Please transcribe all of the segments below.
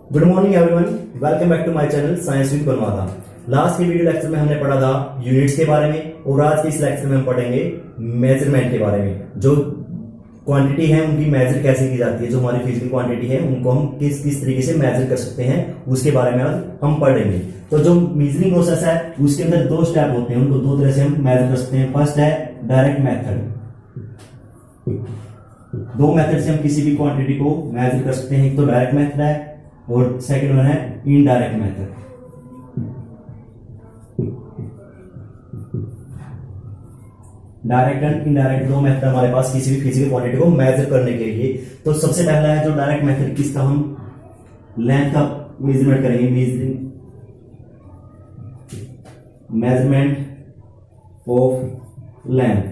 Good morning everyone, welcome back to my channel science with बनवादा। Last के video lecture में हमने पढ़ा था यूनिट्स के बारे में और आज के इस लेक्चर में हम पढ़ेंगे मेजरमेंट के बारे में। जो क्वांटिटी है उनकी मेजर कैसे की जाती है, जो हमारी फिजिकल क्वांटिटी है उनको हम किस किस तरीके से मेजर कर सकते हैं उसके बारे में आज हम पढ़ेंगे। तो जो मेजरिंग प्रोसेस है उसके अंदर दो स्टेप होते हैं, उनको दो तरह से हम मेजर कर सकते हैं। फर्स्ट है डायरेक्ट मेथड, दो मेथड से हम किसी भी क्वांटिटी को मेजर कर सकते हैं। एक तो डायरेक्ट मेथड है और सेकंड वन है indirect method. Direct and indirect दो मेथड हमारे पास किसी भी फिजिकल क्वांटिटी को मेजर करने के लिए। तो सबसे पहला है जो डायरेक्ट मेथड, किसका हम लेंथ का मेजरमेंट करेंगे। मेजरमेंट ऑफ लेंथ,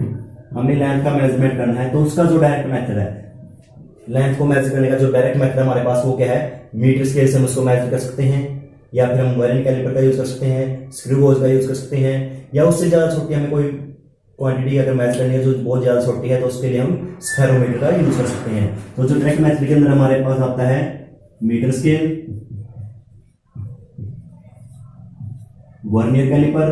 हमें लेंथ का मेजरमेंट करना है तो उसका जो डायरेक्ट मेथड है, लेंथ को मेजर करने का जो डायरेक्ट मेथड हमारे पास वो क्या है, मीटर स्केल से हम उसको मेजर कर सकते हैं, या फिर हम वर्नियर कैलिपर का यूज कर सकते हैं, स्क्रू गेज का यूज कर सकते हैं, या उससे ज्यादा छोटी हमें कोई क्वांटिटी अगर मेजर करनी है जो बहुत ज्यादा छोटी है तो उसके लिए हम स्फेरोमीटर का यूज कर सकते हैं। तो जो डायरेक्ट मेथड के अंदर हमारे पास आता है metre scale, vernier calliper,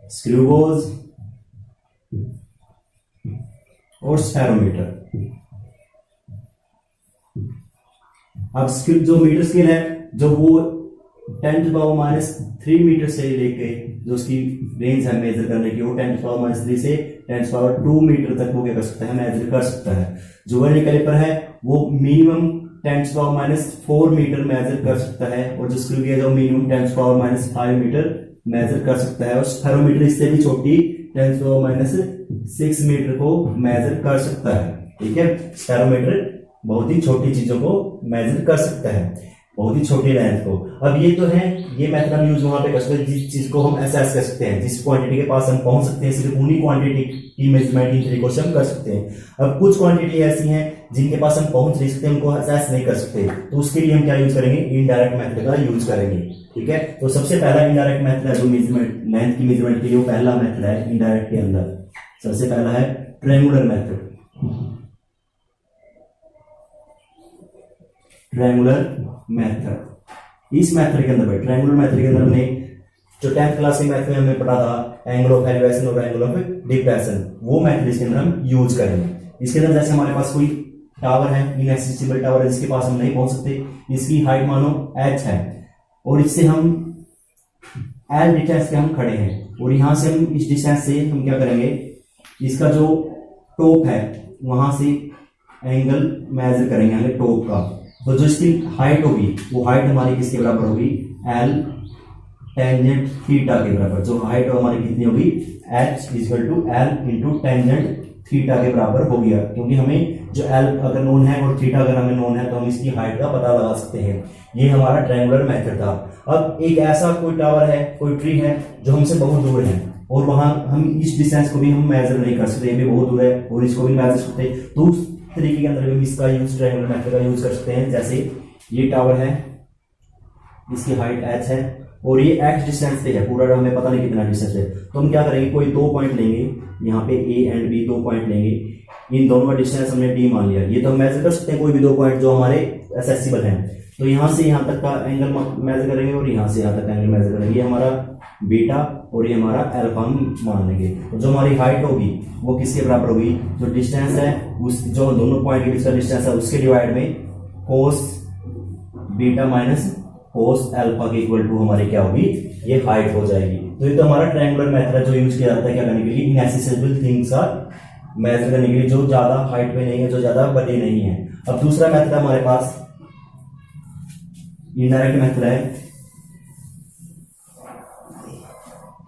screw gauge और स्फेरोमीटर। अब जो मीटर स्केल है जो वो 10⁻³ मीटर से लेके जो उसकी रेंज है मेजर करने की, वो 10⁻³ से 10⁻² मीटर तक वो क्या कर सकता है, मेजर कर सकता है। जो वर्नियर कैलिपर है वो मिनिमम 10⁻⁴ मीटर मेजर कर सकता है, और जो स्क्रू गेज है वो मिनिमम 10⁻⁵ मीटर मेजर कर सकता है, और स्फेरोमीटर इससे भी छोटी 10⁻⁶ मीटर को मेजर कर सकता है। ठीक है, स्फेरोमीटर बहुत ही छोटी चीजों को मेजर कर सकता है, बहुत ही छोटी लेंथ को। अब ये तो है, ये मेथड हम यूज वहां पे कर सकते हैं जिस चीज को हम असेस कर सकते हैं, जिस क्वांटिटी के पास हम पहुंच सकते हैं, सिर्फ उन्हीं क्वांटिटी की मेजरमेंट इन तरीकों से हम कर सकते हैं। अब कुछ क्वांटिटी ऐसी हैं जिनके पास हम पहुंच नहीं सकते, उनको असेस नहीं कर सकते, तो उसके लिए हम क्या यूज करेंगे, इनडायरेक्ट मेथड का यूज करेंगे। ठीक है, तो सबसे पहला इनडायरेक्ट मेथड है जो मेजरमेंट लेंथ की मेजरमेंट के लिए, वो पहला मेथड है इनडायरेक्ट के अंदर। सबसे पहला है ट्रायंगुलर मेथड। ट्रायंगुलर मेथड, इस मेथड के अंदर ट्रायंगुलर मेथड के अंदर हमने जो 10th क्लास के मैथ में हमने पढ़ा था एंगल ऑफ एलिवेशन और एंगल ऑफ डिप्रेशन, वो मेथड इसके अंदर हम यूज करेंगे। इसके अंदर जैसे हमारे पास कोई टावर है, इनएक्सेसिबल टावर है जिसके पास हम नहीं पहुंच सकते, इसकी हाइट मानो h है और इससे हम l डिस्टेंस पे हम खड़े हैं, और यहां से हम इस डिस्टेंस से हम क्या करेंगे, इसका जो टॉप है वहां से एंगल मेजर करेंगे हमें टॉप का। तो जो इसकी हाइट होगी वो हाइट हमारी किसके बराबर होगी, L टेंजेंट थीटा के बराबर। जो हाइट हमारी कितनी होगी, H = L × टेंजेंट थीटा के बराबर हो गया, क्योंकि हमें जो L अगर नोन है और थीटा अगर हमें नोन है तो हम इसकी हाइट का पता लगा सकते हैं। ये हमारा ट्रायंगुलर मेथड था। अब एक ऐसा कोई टावर है, कोई ट्री है जो हमसे बहुत दूर है, और वहां हम इस डिस्टेंस को भी हम मेजर नहीं कर सकते, ये भी बहुत दूर है और इसको भी मेजर सकते, तो उस तरीके के अंदर हम इसका यूज ट्रायंगुलर मेथड का यूज कर सकते हैं। जैसे ये टावर है, इसकी हाइट h है और ये x डिस्टेंस पे है, पूरा हमें पता नहीं कितना डिस्टेंस है, तो हम क्या करेंगे, कोई दो पॉइंट लेंगे, यहाँ पे a एंड b दो पॉइंट लेंगे, इन दोनों का डिस्टेंस हमने d मान लिया। ये तो हम मेजर कर सकते हैं कोई भी दो पॉइंट जो हमारे एक्सेसिबल हैं। तो यहाँ से यहाँ तक का एंगल मेजर करेंगे और यहाँ से यहाँ तक एंगल मेजर करेंगे, ये हमारा बीटा और ये हमारा अल्फा हम मान लेंगे। तो जो हमारी हाइट होगी वो किसके बराबर होगी, जो डिस्टेंस है उस जो दोनों पॉइंट के बीच का डिस्टेंस है उसके डिवाइड में cos beta minus cos alpha के इक्वल टू हमारी क्या होगी, ये हाइट हो जाएगी। तो ये तो हमारा ट्रायंगुलर मेथड है जो यूज किया जाता है क्या करने के लिए, इनएक्सेसिबल थिंग्स का मेजर करने के लिए, जो ज्यादा हाइट में नहीं है, जो ज्यादा बड़ी नहीं है। अब दूसरा मेथड हमारे पास इनडायरेक्ट मेथड है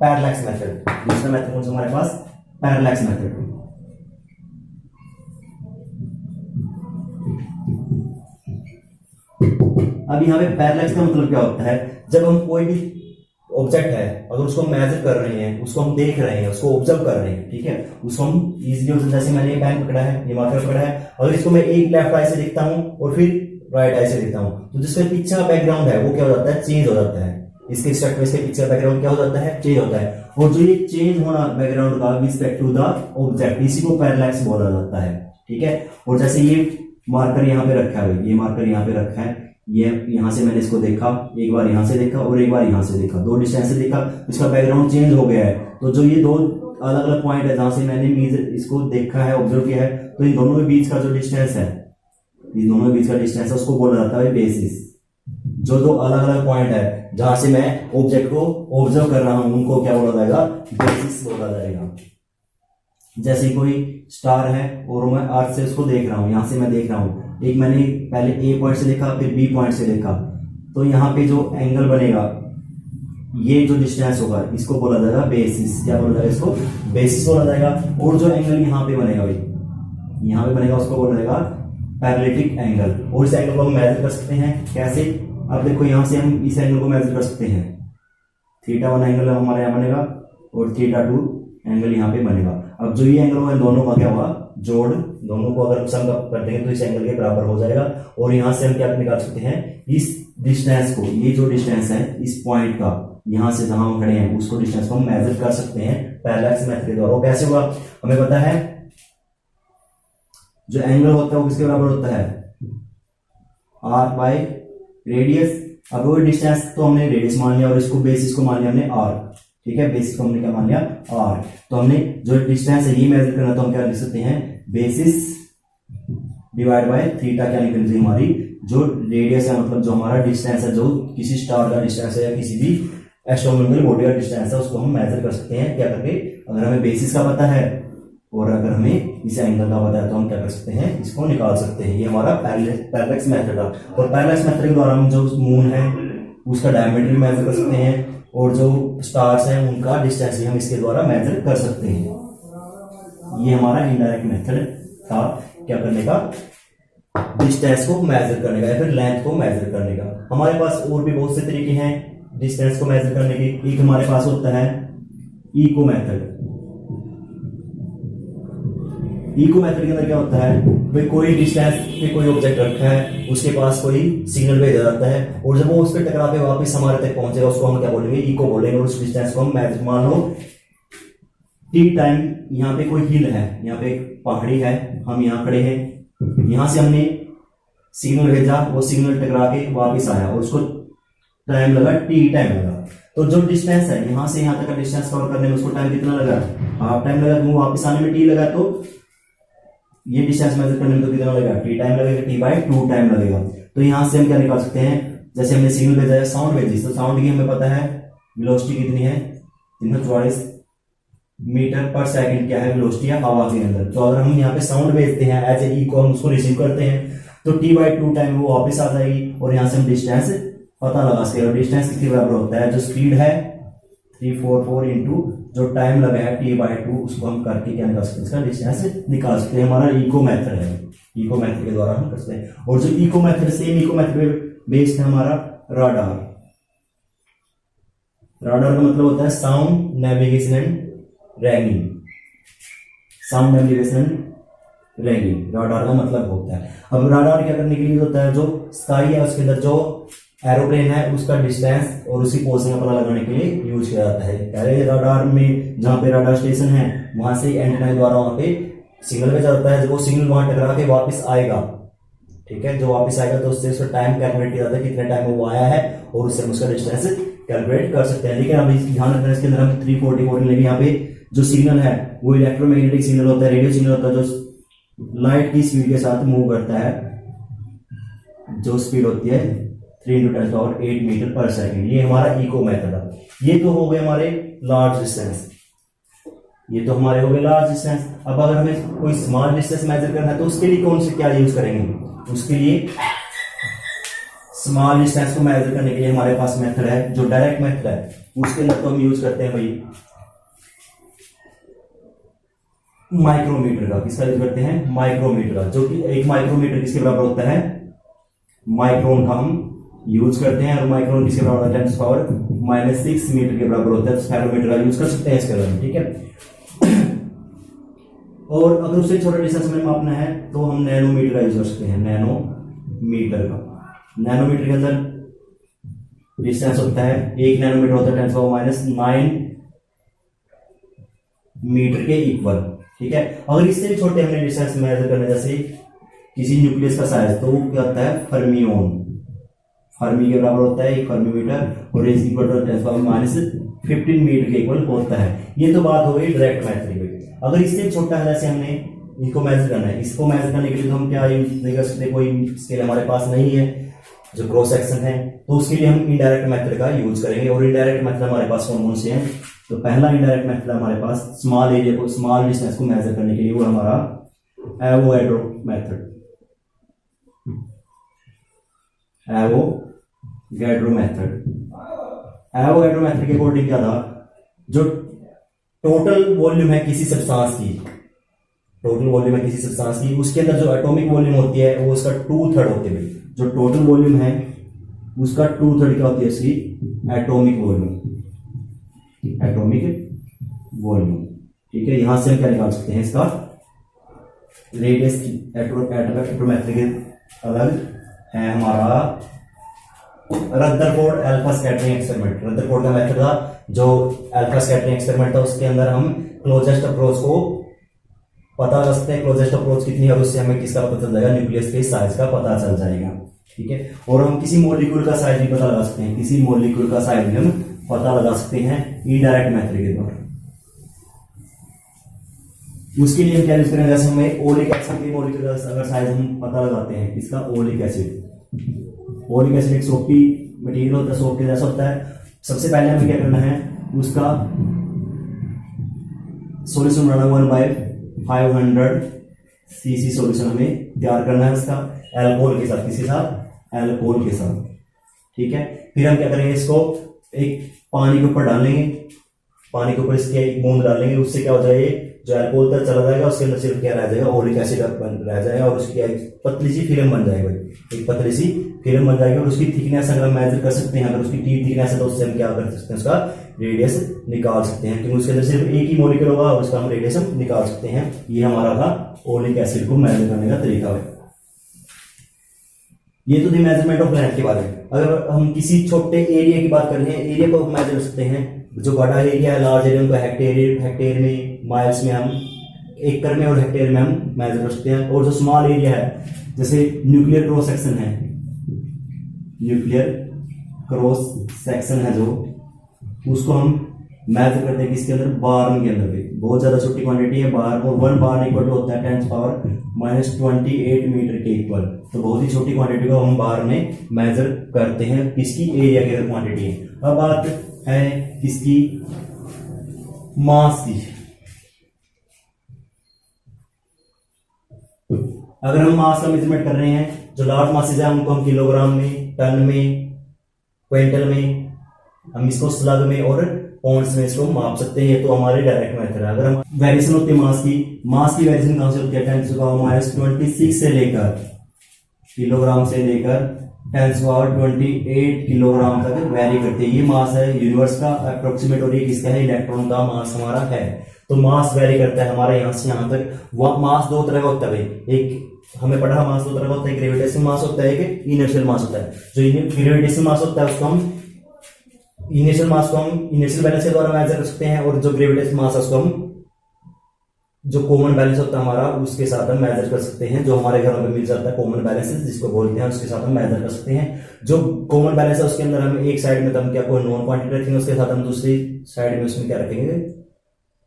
पैरेलैक्स मेथड। दूसरा मेथड कौन सा हमारे पास, पैरेलैक्स मेथड। अब यहाँ पे पैरेलैक्स का मतलब क्या होता है, जब हम कोई भी ऑब्जेक्ट है अगर उसको मेजर कर रहे हैं, उसको हम देख रहे हैं, उसको ऑब्जर्व कर रहे हैं, ठीक है, उसको हम इजीली, जैसे मैंने ये पेन पकड़ा है, ये मार्कर पकड़ा है, अगर इसको मैं एक लेफ्ट आई से देखता हूं और फिर राइट आई से देखता हूं, तो जिसका पीछे का बैकग्राउंड है वो क्या हो जाता है, चेंज हो जाता है। इसके स्ट्रक्चर में इसके पीछे बैकग्राउंड क्या हो जाता है, चेंज होता है। और जो ये चेंज होना बैकग्राउंड का with respect to the object, इसी को पैरेलैक्स बोला जाता है। ठीक है। और जैसे ये मार्कर यहाँ पे रखा है भाई, ये मार्कर यहाँ पे रखा है, ये यहाँ से मैंने इसको देखा, एक बार यहाँ से देखा और एक बार यहाँ से देखा, दो डिस्टेंस से देखा, इसका बैकग्राउंड चेंज हो गया है। तो जो ये दो अलग अलग पॉइंट है जहां से मैंने इसको देखा है, ऑब्जर्व किया है, तो इन दोनों के बीच का जो डिस्टेंस है, इन दोनों के बीच का डिस्टेंस है, उसको बोला जाता है बेसिस। जो दो अलग अलग पॉइंट है जहां से मैं ऑब्जेक्ट को ऑब्जर्व कर रहा हूं, उनको क्या बोला जाएगा, बेसिस बोला जाएगा। जैसे कोई स्टार है और मैं अर्थ से उसको देख रहा हूं, यहां से मैं देख रहा हूं, एक मैंने पहले ए पॉइंट से देखा, फिर बी पॉइंट से देखा, तो यहाँ पे जो एंगल बनेगा, ये जो डिस्टेंस होगा, इसको बोला जाएगा बेसिस। क्या बोला जाएगा, इसको बेसिस बोला जाएगा। और जो एंगल यहाँ पे बनेगा भाई, यहाँ पे बनेगा, उसको बोला जाएगा पैरेललिटिक एंगल। और इस एंगल को हम मेजर कर सकते हैं कैसे, अब देखो यहाँ से हम इस एंगल को मेजर कर सकते हैं, θ1 एंगल हमारे यहाँ बनेगा और θ2 एंगल यहाँ पे बनेगा। अब जो ये एंगल होगा, दोनों का क्या होगा, जोड़, दोनों को अगर सम कर देंगे तो इस एंगल के बराबर हो जाएगा। और यहाँ से हम क्या निकाल सकते हैं, इस डिस्टेंस को, ये जो डिस्टेंस है इस पॉइंट का, यहाँ से जहां हम खड़े हैं उसको डिस्टेंस को हम मेजर कर सकते हैं पैरेलल मेथड के द्वारा। वो कैसे होगा, हमें पता है जो एंगल होता है वो किसके बराबर होता है, r बाय रेडियस। अब वो डिस्टेंस तो हमने रेडियस मान लिया और इसको बेसिस को मान लिया हमने r, ठीक है, बेसिस को हमने क्या मान लिया, r। तो हमने जो डिस्टेंस है ये मेजर करना, तो हम क्या लिख सकते हैं, बेसिस डिवाइड बाय थीटा, क्या निकल जाएगी हमारी, जो रेडियस है, मतलब जो हमारा डिस्टेंस है, जो किसी स्टार का डिस्टेंस है या किसी भी एस्ट्रोनॉमिकल बॉडी का डिस्टेंस है, उसको हम मेजर कर सकते हैं क्या करके, अगर हमें बेसिस का पता है और अगर हमें इस एंगल का पता है तो हम क्या कर सकते हैं, इसको निकाल सकते हैं। ये हमारा पैरेलल मेथड है। और पैरेलल मेथड के द्वारा हम जो मून है उसका डायमीटर भी मेजर कर सकते हैं और जो स्टार्स हैं उनका डिस्टेंस भी हम इसके द्वारा मेजर कर सकते हैं। ये हमारा इनडायरेक्ट मेथड था क्या करने का, डिस्टेंस को मेजर करने का या फिर लेंथ को मेजर करने का। हमारे पास और भी बहुत से तरीके हैं डिस्टेंस को मेजर करने के। एक हमारे पास होता है इको मेथड। इको मेथड के अंदर क्या होता है, भाई कोई डिस्टेंस पे कोई ऑब्जेक्ट रखा है, उसके पास कोई सिग्नल भेजा जाता है और जब वो उस पर टकरा के वापस हमारे तक पहुंचेगा उसको हम क्या बोलेंगे, इको बोलेंगे। और उस डिस्टेंस को हम मेजर, मान लो टी टाइम, यहाँ पे कोई हिल है, यहाँ पे एक पहाड़ी है, हम यहाँ खड़े हैं, यहाँ से हमने सिग्नल भेजा, वो सिग्नल टकरा के वापस आया और उसको टाइम लगा, टी टाइम लगा। तो जो डिस्टेंस है यहाँ से यहाँ तक का डिस्टेंस कवर करने में उसको टाइम कितना लगा, हाफ टाइम लगा। तो वापस आने में टी लगा, तो ये डिस्टेंस मेजर करने में तो कितना लगेगा, टी टाइम लगेगा, टी बाय 2 टाइम लगेगा। तो यहाँ से हम क्या निकाल सकते हैं, जैसे हमने सिग्नल भेजा है, साउंड भेजी, तो साउंड की हमें पता है वेलोसिटी कितनी है, 344 मीटर पर सेकंड क्या है वेलोसिटी है हवा के अंदर। तो अगर हम यहाँ पे साउंड भेजते हैं एज ए ई को, हम उसको रिसीव करते हैं, तो टी बाय 2 टाइम वो वापस आ जाएगी और यहाँ से हम डिस्टेंस पता लगा सकते हैं। और डिस्टेंस कितने बराबर होता है, जो स्पीड है 344 इंटू जो टाइम लगा है टी बाय 2, उसको हम करके क्या निकाल सकते हैं, इसका डिस्टेंस निकाल सकते हैं। हमारा इको मेथड है, इको मेथड के द्वारा हम कर सकते हैं। और जो echo method, same echo method पे बेस्ड है हमारा राडार। राडार का मतलब होता है sound navigation and ranging, sound navigation and ranging radar का मतलब होता है। अब राडार क्या करने के लिए होता है, जो स्काई है उसके अंदर जो एरोप्लेन है उसका डिस्टेंस और उसकी पोजीशन का पता लगाने के लिए यूज किया जाता है। पहले राडार में जहां पे राडार स्टेशन है वहां से एंटीना द्वारा वहां पे सिग्नल भेजा जाता है। जब वो सिग्नल वहां टकरा के वापस आएगा, ठीक है, जो वापस आएगा तो उससे उसका टाइम कैलकुलेट किया जाता है, कितने टाइम वो आया है, और उससे हम उसका डिस्टेंस कैलकुलेट कर सकते हैं। लेकिन अभी ध्यान रखना, इसके अंदर हम 344 लेंगे। यहाँ पे जो सिग्नल है वो इलेक्ट्रोमैग्नेटिक सिग्नल होता है, रेडियो सिग्नल होता है, जो लाइट की स्पीड के साथ मूव करता है, जो स्पीड होती है 3 × 10⁸ मीटर पर सेकंड। ये हमारा इको मेथड है। ये तो हो गए हमारे लार्ज डिस्टेंस, ये तो हमारे हो गए लार्ज डिस्टेंस। अब अगर हमें कोई स्मॉल डिस्टेंस मेजर करना है तो उसके लिए कौन से क्या यूज करेंगे, उसके लिए स्मॉल डिस्टेंस को मेजर करने के लिए हमारे पास मेथड है जो डायरेक्ट मेथड है, उसके अंदर तो हम यूज करते हैं भाई माइक्रोमीटर का। किसका यूज करते हैं, माइक्रोमीटर का, जो कि एक माइक्रोमीटर किसके बराबर होता है, माइक्रोन का हम यूज करते हैं। और माइक्रोन किसके बराबर होता है, 10⁻⁻6 मीटर के बराबर होता है। फेरोमीटर का यूज कर सकते हैं इसके अंदर, ठीक है। और अगर उससे छोटा डिस्टेंस हमें मापना है तो हम नैनोमीटर का यूज कर सकते हैं, नैनोमीटर का। नैनोमीटर के अंदर डिस्टेंस होता है, 1 नैनोमीटर होता है 10⁻⁹ मीटर के इक्वल। ठीक है। अगर इससे भी छोटे हमने डिस्टेंस मेजर करना, जैसे किसी न्यूक्लियस का साइज, तो वो क्या होता है फर्मियोन, फर्मी के बराबर होता है 1 फर्मीमीटर और इज इक्वल टू 10⁻15 मीटर के इक्वल होता है। ये तो बात हो गई डायरेक्ट मेथड की। अगर इससे छोटा है, जैसे हमने इसको मेजर करना है, इसको मेजर करने के लिए तो हम क्या यूज नहीं कर सकते, कोई स्केल हमारे पास नहीं है जो क्रॉस सेक्शन है, तो उसके लिए हम इनडायरेक्ट मेथड का यूज करेंगे। और इनडायरेक्ट मेथड हमारे पास कौन कौन से हैं? तो पहला इनडायरेक्ट मेथड हमारे पास स्मॉल एरिया को, स्मॉल डिस्टेंस को मेजर करने के लिए, वो हमारा Avogadro method, Avogadro method. Avogadro method के अकॉर्डिंग क्या था, जो टोटल वॉल्यूम है किसी सब्सटेंस की, टोटल वॉल्यूम है किसी सब्सटेंस की, उसके अंदर जो एटॉमिक वॉल्यूम होती है वो उसका 2/3 होती है। जो टोटल वॉल्यूम है उसका 2/3 क्या होती है इसकी? Atomic volume, atomic volume. ठीक है, यहां से हम क्या निकाल सकते हैं? इसका रेडियस एटोमेट्री के अलग है हमारा Rutherford alpha scattering experiment. Rutherford का मेथड था, जो अल्फा स्कैटरिंग एक्सपेरिमेंट था, उसके अंदर हम क्लोजेस्ट अप्रोच को पता लगा सकते हैं, क्लोजेस्ट अप्रोच कितनी है, और उससे हमें किसका पता चल जाएगा? न्यूक्लियस के साइज का पता चल जाएगा। ठीक है, और हम किसी मॉलिक्यूल का साइज भी पता लगा सकते हैं, किसी मॉलिक्यूल का साइज भी हम पता लगा सकते हैं इनडायरेक्ट मेथड के द्वारा। उसके लिए हम क्या यूज करेंगे? जैसे हमें ओलिक एसिड की मॉलिक्यूल का अगर साइज हम पता लगाते हैं, किसका? Oleic acid. ओलिक एसिड एक सोपी मटेरियल होता है, सोप के जैसा होता है। सबसे पहले हमें क्या करना है? उसका सॉल्यूशन बनाना 1/500 cc सॉल्यूशन हमें तैयार करना है उसका, एल्कोहल के साथ, किसी साथ? एल्कोहल के साथ। ठीक है, फिर हम क्या करेंगे? इसको एक पानी के ऊपर डालेंगे, पानी के ऊपर इसके एक बूंद डालेंगे, उससे क्या हो जाएगा? जो अल्कोहल तक चला जाएगा, उसके अंदर सिर्फ क्या रह जाएगा? ओलिक एसिड रह जाएगा, और उसकी एक पतली सी फिल्म बन जाएगी, एक पतली सी फिल्म बन जाएगी। और उसकी थिकनेस अगर हम मेजर कर सकते हैं, अगर उसकी थिकनेस है तो उससे हम क्या कर सकते हैं? उसका रेडियस निकाल सकते हैं, क्योंकि उसके अंदर सिर्फ एक ही मॉलिक्यूल होगा और उसका हम रेडियस हम निकाल सकते हैं। ये हमारा था ओलिक एसिड को मेजर करने का तरीका है। ये तो थी मेजरमेंट ऑफ लेंथ के बारे में। अगर हम किसी छोटे एरिया की बात कर रहे हैं, एरिया को मेजर कर सकते हैं। जो बड़ा एरिया है, लार्ज एरिया, उनको हेक्टेयर में, माइल्स में, हम एकड़ में और हेक्टेयर में हम मेजर कर सकते हैं। और जो स्मॉल एरिया है, जैसे न्यूक्लियर क्रॉस सेक्शन है, न्यूक्लियर क्रॉस सेक्शन है जो, उसको हम मेजर करते हैं किसके अंदर? बार के अंदर। भी बहुत ज्यादा छोटी क्वांटिटी है बार, और 1 बार इक्वल होता है 10⁻⁻28 मीटर के इक्वल। तो बहुत ही छोटी क्वांटिटी को हम बार में मेजर करते हैं, किसकी? एरिया की अगर क्वांटिटी है। अब बात है किसकी? मास की। अगर हम मास का मेजरमेंट कर रहे हैं, जो लार्ज मासेज है उनको हम किलोग्राम में, टन में, क्विंटल में, हम इसको स्लग में और पॉइंट्स में इसको माप सकते हैं। ये तो हमारे डायरेक्ट मेथड है। अगर हम वेरिएशन होती है मास की वेरिएशन कहां से होती है? 10⁻26 से लेकर किलोग्राम से लेकर 10⁻28 किलोग्राम तक वेरी करती है। ये मास है यूनिवर्स का अप्रोक्सीमेट, और ये किसका है? इलेक्ट्रॉन का मास हमारा है। तो मास वेरी करता है हमारा यहाँ से यहाँ तक। मास दो तरह का होता है, एक हमें पढ़ा मास दो तरह का होता है, ग्रेविटेशनल मास होता है, एक इनर्शियल मास होता है। जो ग्रेविटेशनल मास होता है उसको हम इनिशियल मास को हम इनिशियल बैलेंस के द्वारा मेजर कर सकते हैं, और जो ग्रेविटेशनल मास है उसको हम जो कॉमन बैलेंस होता है हमारा, उसके साथ हम मेजर कर सकते हैं। जो हमारे घरों में मिल जाता है कॉमन बैलेंस जिसको बोलते हैं, उसके साथ हम मेजर कर सकते हैं। जो कॉमन बैलेंस है उसके अंदर हम एक साइड में हम क्या कोई नॉन क्वांटिटी रखेंगे, उसके साथ हम दूसरी साइड में उसमें क्या रखेंगे?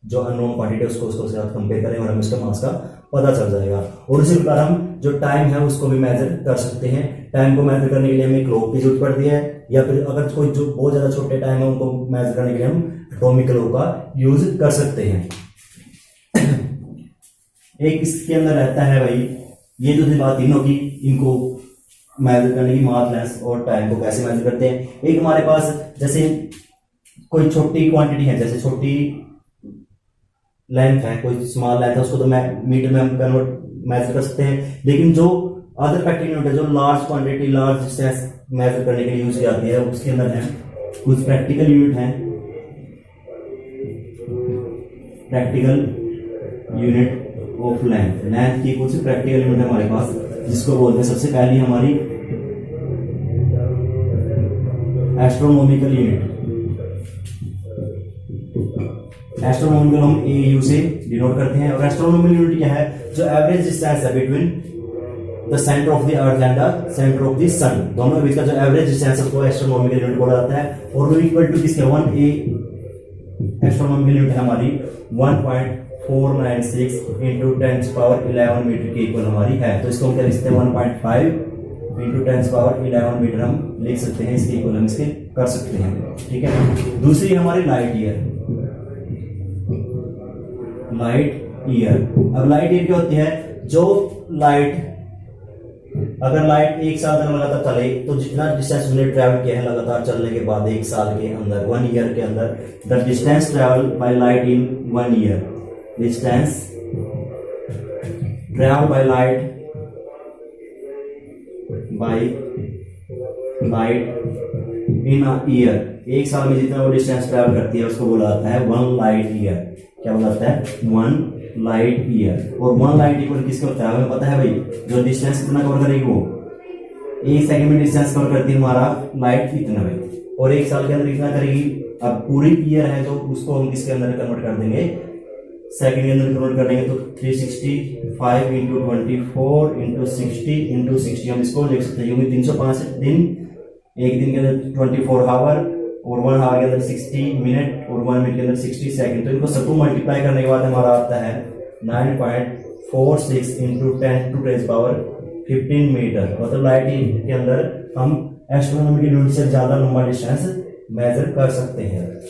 जो अननोन क्वांटिटी है उसको उसके साथ कंपेयर करेंगे और हमें उसका मास का पता चल जाएगा। और उसी प्रकार हम जो टाइम है उसको भी मेजर कर सकते हैं। टाइम को मेजर करने के लिए हमें क्लॉक की जरूरत पड़ती है, या फिर अगर कोई जो बहुत ज्यादा छोटे टाइम है उनको मेजर करने के लिए हम एटॉमिक क्लॉक का यूज कर सकते हैं। एक इसके अंदर रहता है भाई, ये जो बात तीनों की, इनको मेजर करने की मास, लेंथ और टाइम को कैसे मेजर करते हैं। एक हमारे पास जैसे कोई छोटी क्वांटिटी है, जैसे छोटी लेंथ है, कोई स्मॉल लेंथ है, उसको तो मीटर में हम कन्वर्ट मेजर कर सकते हैं। लेकिन जो अदर प्रैक्टिकल यूनिट है, जो large quantity, large distance measure करने के लिए यूज की जाती है, उसके अंदर है कुछ प्रैक्टिकल यूनिट है, practical unit of length. Length की कुछ प्रैक्टिकल यूनिट है हमारे पास, जिसको बोलते हैं सबसे पहली हमारी एस्ट्रोनॉमिकल यूनिट। एस्ट्रोनॉमिकल हम AU से डिनोट करते हैं। और एस्ट्रोनॉमिकल यूनिट क्या है? जो एवरेज डिस्टेंस है between the centre of the earth and the centre of the sun, दोनों के बीच का जो एवरेज डिस्टेंस है उसको एस्ट्रोनॉमिकल यूनिट बोला जाता है। और वो इक्वल टू किसके 1A एस्ट्रोनॉमिकल यूनिट है हमारी 1.496 इंटू 10⁻11 मीटर के इक्वल हमारी है। तो इसको हम क्या लिखते हैं 1.5 इंटू 10⁻11 मीटर हम लिख सकते हैं, इसके इक्वल हम इसके कर सकते हैं। ठीक है। दूसरी हमारी लाइट ईयर। लाइट ईयर, अब लाइट ईयर क्या होती है? जो लाइट, अगर लाइट एक साल तक लगातार चले तो जितना डिस्टेंस हमने ट्रैवल किया है लगातार चलने के बाद एक साल के अंदर 1 ईयर के अंदर, the distance travel by light in 1 year, distance travel by light in a year, एक साल में जितना वो डिस्टेंस ट्रैवल करती है उसको बोला जाता है 1 लाइट ईयर। क्या बोला जाता है? 1 लाइट ईयर। और 1 लाइट इक्वल किसको होता है? हमें पता है भाई, जो डिस्टेंस कितना कवर करेगी वो 1 सेकंड में डिस्टेंस कवर करती है हमारा लाइट इतना भाई, और एक साल के अंदर कितना करेगी? अब पूरी ईयर है जो उसको हम किसके अंदर कन्वर्ट कर देंगे? सेकंड के अंदर कन्वर्ट करेंगे तो 365 इंटू 24 इंटू 60 इंटू 60 हम इसको लिख सकते हैं, क्योंकि 365 दिन, एक दिन के अंदर 24 आवर, और 1 आवर के अंदर 60 मिनट, और 1 मिनट के अंदर 60 सेकंड। तो इनको सबको मल्टीप्लाई करने के बाद हमारा आता है 9.46 इंटू 10⁻15 मीटर। मतलब लाइट के अंदर हम एस्ट्रोनॉमिकल यूनिट से ज्यादा लंबा डिस्टेंस मेजर कर सकते हैं।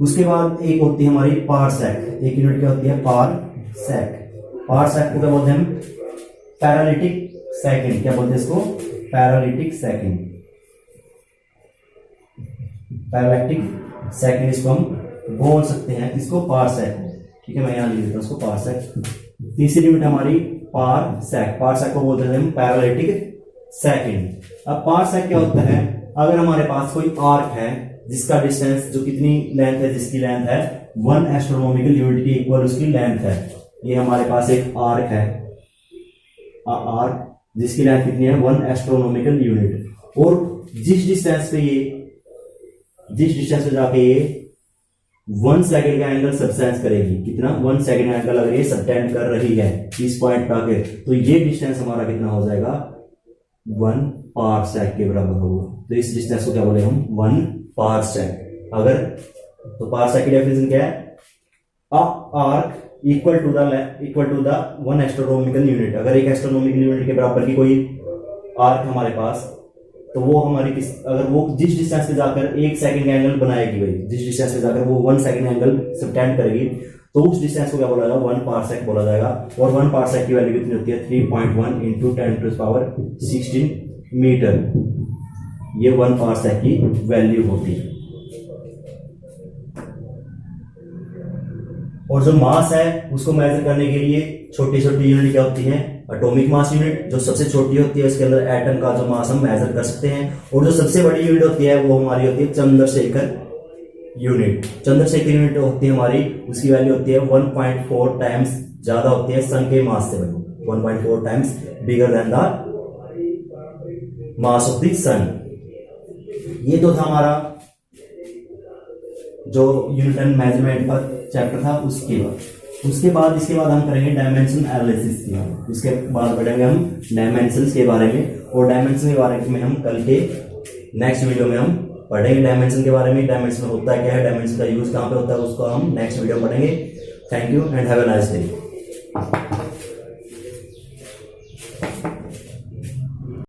उसके बाद एक होती है हमारी पारसेक। एक यूनिट क्या होती है? पारसेक। पारसेक को क्या बोलते हैं हम? Paralytic second. क्या बोलते हैं इसको? Paralytic second. पैरालिटिक सेकंड इसको हम बोल सकते हैं, इसको पारसेक। ठीक है, मैं यहां लिख देता हूं उसको पारसेक। तीसरी यूनिट हमारी पारसेक। पारसेक को बोलते हैं हम पैरालिटिक सेकंड। अब पारसेक क्या होता है? अगर हमारे पास कोई आर्क है जिसका डिस्टेंस, जो कितनी लेंथ है, जिसकी लेंथ है 1 एस्ट्रोनॉमिकल यूनिट के इक्वल उसकी लेंथ है। ये हमारे पास एक आर्क है, आर्क जिसकी लेंथ कितनी है? 1 एस्ट्रोनॉमिकल यूनिट। और जिस डिस्टेंस पे जाके ये 1 सेकंड का एंगल सबटेंड करेगी, कितना? 1 सेकंड का एंगल अगर ये सबटेंड कर रही है इस पॉइंट पे, तो ये डिस्टेंस हमारा कितना हो जाएगा? 1 पारसेक के बराबर होगा। तो इस डिस्टेंस को क्या बोले हम? 1 पारसेक। अगर तो पारसेक की डेफिनेशन क्या है? A arc equal to the 1 astronomical unit. अगर एक एस्ट्रोनॉमिकल यूनिट के बराबर की कोई आर्क हमारे पास, तो वो हमारी अगर वो जिस डिस्टेंस पे जाकर 1 सेकंड का एंगल बनाएगी भाई, जिस डिस्टेंस पे जाकर वो 1 सेकंड एंगल सबटेंड करेगी, तो उस डिस्टेंस को क्या बोला जाएगा? 1 पारसेक बोला जाएगा। और 1 पारसेक की वैल्यू कितनी होती है? 3.1 इंटू 10⁻16 मीटर। ये 1 पारसेक की वैल्यू होती है। और जो मास है उसको मेजर करने के लिए छोटी छोटी यूनिट क्या होती है? एटॉमिक मास यूनिट, जो सबसे छोटी होती है उसके अंदर एटम का जो मास हम मेजर कर सकते हैं। और जो सबसे बड़ी यूनिट होती है वो हमारी होती है चंद्रशेखर यूनिट। चंद्रशेखर यूनिट होती है हमारी, उसकी वैल्यू होती है 1.4 टाइम्स ज्यादा होती है सन के मास से, 1.4 times bigger than the mass of the sun. ये तो था हमारा जो न्यूटन मेजरमेंट पर चैप्टर था। उसके बाद इसके बाद हम करेंगे डायमेंशन एनालिसिस की। उसके बाद पढ़ेंगे हम डायमेंशंस के बारे में, और डायमेंशन के बारे में हम कल के नेक्स्ट वीडियो में हम पढ़ेंगे डायमेंशन के बारे में। डायमेंशन होता क्या है, डायमेंशन का यूज कहां पे होता है, उसको हम नेक्स्ट वीडियो में पढ़ेंगे। Thank you and have a nice day.